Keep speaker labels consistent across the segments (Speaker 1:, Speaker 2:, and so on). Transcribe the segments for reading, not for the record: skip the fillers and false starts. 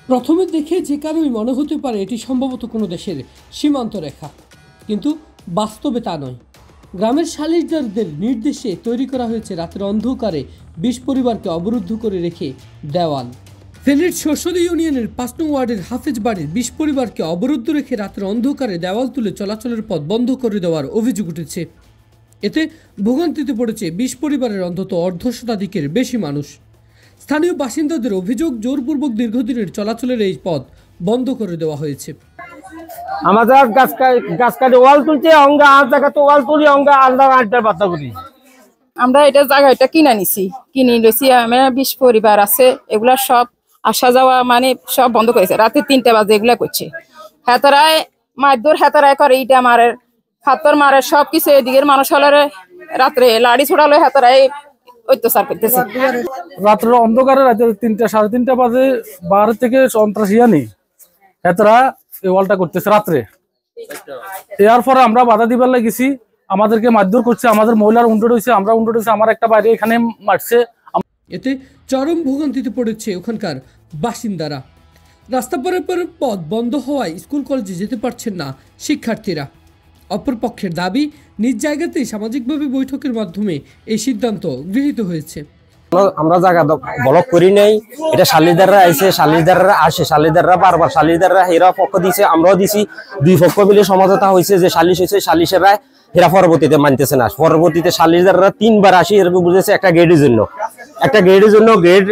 Speaker 1: প্রথমে দেখে যে কারোই মনে হতে পারে এটি সম্ভবত কোনো দেশের সীমান্ত রেখা, কিন্তু বাস্তবে তা নয়। গ্রামের সালিশদারদের নির্দেশে তৈরি করা হয়েছে রাতের অন্ধকারে ২০ পরিবারকে অবরুদ্ধ করে রেখে দেওয়াল। ফেনীর শোষণ ইউনিয়নের ৫ নং ওয়ার্ডের হাফেজ বাড়ির ২০ পরিবারকে অবরুদ্ধ রেখে রাতের অন্ধকারে দেওয়াল তুলে চলাচলের পথ বন্ধ করে দেওয়ার অভিযোগ উঠেছে। এতে ভোগান্তিতে পড়েছে ২০ পরিবারের অন্তত অর্ধশতাধিকের বেশি মানুষ। স্থানীয় বাসিন্দাদের অভিযোগ, জোরপূর্বক দীর্ঘদিনের চলাচলের এই পথ বন্ধ করে দেওয়া হয়েছে।
Speaker 2: আমাদের গাছ কাটে ওয়াল তুলছে, অঙ্গা আর জায়গা তো ওয়াল তুলি, অঙ্গা আলাদা আড্ডার বার্তা করি।
Speaker 3: আমরা এটা জায়গাটা কিনে নিছি, কিনে লইছি। আমরা ২০ পরিবার আছে, এগুলা সব আসা যাওয়া মানে সব বন্ধ করেছে। রাতে ৩টা বাজে এগুলা করছে। হেতারায় মারধর হেতারায় করে, ইটা মারে, হাতর মারে, সবকিছু। এদিকের মানুষ হলে রাত্রে লাড়ি ছোড়ালো, হেতারায় অত্যাচার করতেছে।
Speaker 2: রাত্রে অন্ধকারে রাতে ৩টা সাড়ে ৩টা বাজে বাইরে থেকে সন্ত্রাসীরা নেই, হেতারা এই ওয়ালটা করতেছে রাত্রে। এর পরে আমরা বাধা দিবার লাগেছি, আমাদেরকে মারধর করছে, আমাদের মহিলার উন্ডট হয়েছে, আমরা উন্ডট হয়েছে, আমার একটা বাইরে এখানে মারছে।
Speaker 1: এতে চরম ভোগান্তিতে পড়েছে ওখানকার বাসিন্দারা। রাস্তা পারাপারের পথ বন্ধ হওয়ায় স্কুল কলেজে যেতে পারছেন না শিক্ষার্থীরা। অপরপক্ষের দাবি, নিজ জায়গাতেই সামাজিকভাবে বৈঠকের মাধ্যমে এই সিদ্ধান্ত গৃহীত হয়েছে।
Speaker 2: আমরা জায়গা ব্লক করি নাই, এটা সালিদাররা আইছে, সালিদাররা আসে, সালিদাররা বারবার, সালিদাররা হেরা পক্ষ দিছে, আমরাও দিছি, দুই পক্ষ মিলে সমঝোতা হয়েছে যে সালিশ হয়েছে, সালিশেরা হেরা পরবর্তীতে মানতেছে না। পরবর্তীতে সালিদাররা 3বার আসি এরকম বুঝেছে একটা গেটের জন্য, গেট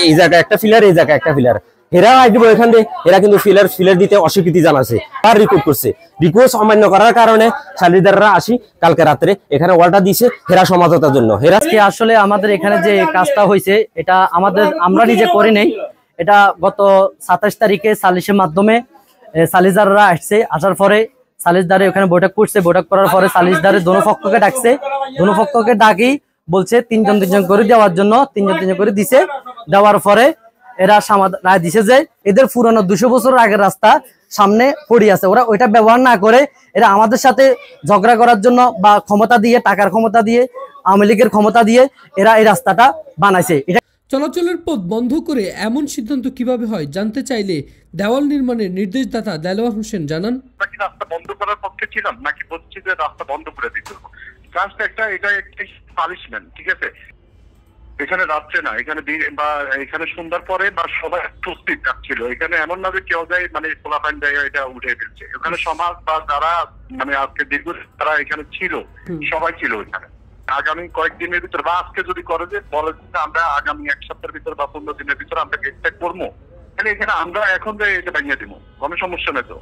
Speaker 2: এই জায়গায় একটা ফিলার, এই জায়গায় একটা ফিলার। হেরা আসবে এখান থেকে, এরা কিন্তু ফিলার দিতে অস্বীকৃতি জানাচ্ছে আর রিকোয়েস্ট করছে। রিকোয়েস্ট অমান্য করার কারণে সালিদাররা আসি কালকে রাত্রে এখানে ওয়ালটা দিছে হেরা সমঝোতার জন্য। হেরা
Speaker 4: আসলে আমাদের এখানে যে কাজটা হয়েছে এটা আমরা নিজে করি নাই, এটা গত ২৭ তারিখে সালিশের মাধ্যমে সালিশদাররা আসছে। আসার পরে সালিশদারে ওখানে বৈঠক করছে, বৈঠক করার পরে সালিশদারের দোনো পক্ষকে ডাকছে, দোনো পক্ষকে ডাকি বলছে ৩জন করে দেওয়ার জন্য, ৩জন করে দিছে। দেওয়ার পরে এরা রায় দিছে যে এদের পুরনো ২০০ বছর আগের রাস্তা সামনে পড়ে আছে, ওরা ওইটা ব্যবহার না করে এরা আমাদের সাথে ঝগড়া করার জন্য বা ক্ষমতা দিয়ে, টাকার ক্ষমতা দিয়ে, আওয়ামী লীগের ক্ষমতা দিয়ে এরা এই রাস্তাটা বানাইছে। এটা
Speaker 1: চলাচলের পথ বন্ধ করে এমন সিদ্ধান্ত কিভাবে হয় জানতে চাইলে দেওয়াল নির্মাণের নির্দেশদাতা দেলোয়ার হোসেন জানান,
Speaker 5: রাস্তা বন্ধ করার পক্ষে ছিলাম নাকি বলছি যে রাস্তা বন্ধ করে দিতে হবে। এটা একটা পানিশমেন্ট, ঠিক আছে। এখানে রাত্রে না, এখানে বা এখানে সন্ধ্যার পরে বা সবাই স্বস্তির ছিল। এখানে এমন না যে কেউ যায় মানে খোলাপান জায়গা এটা উঠে ফেলছে। এখানে সমাজ বা যারা মানে আজকে দীর্ঘ তারা এখানে ছিল, সবাই ছিল এখানে। আগামী কয়েকদিনের ভিতর বা আজকে যদি করে যে বলে আমরা আগামী 1 সপ্তাহের ভিতর বা 15 দিনের ভিতর আমরা গেটটা করবো, তাহলে এখানে আমরা এখন এটা ভেঙে দিব, কোনো সমস্যা নেই তো।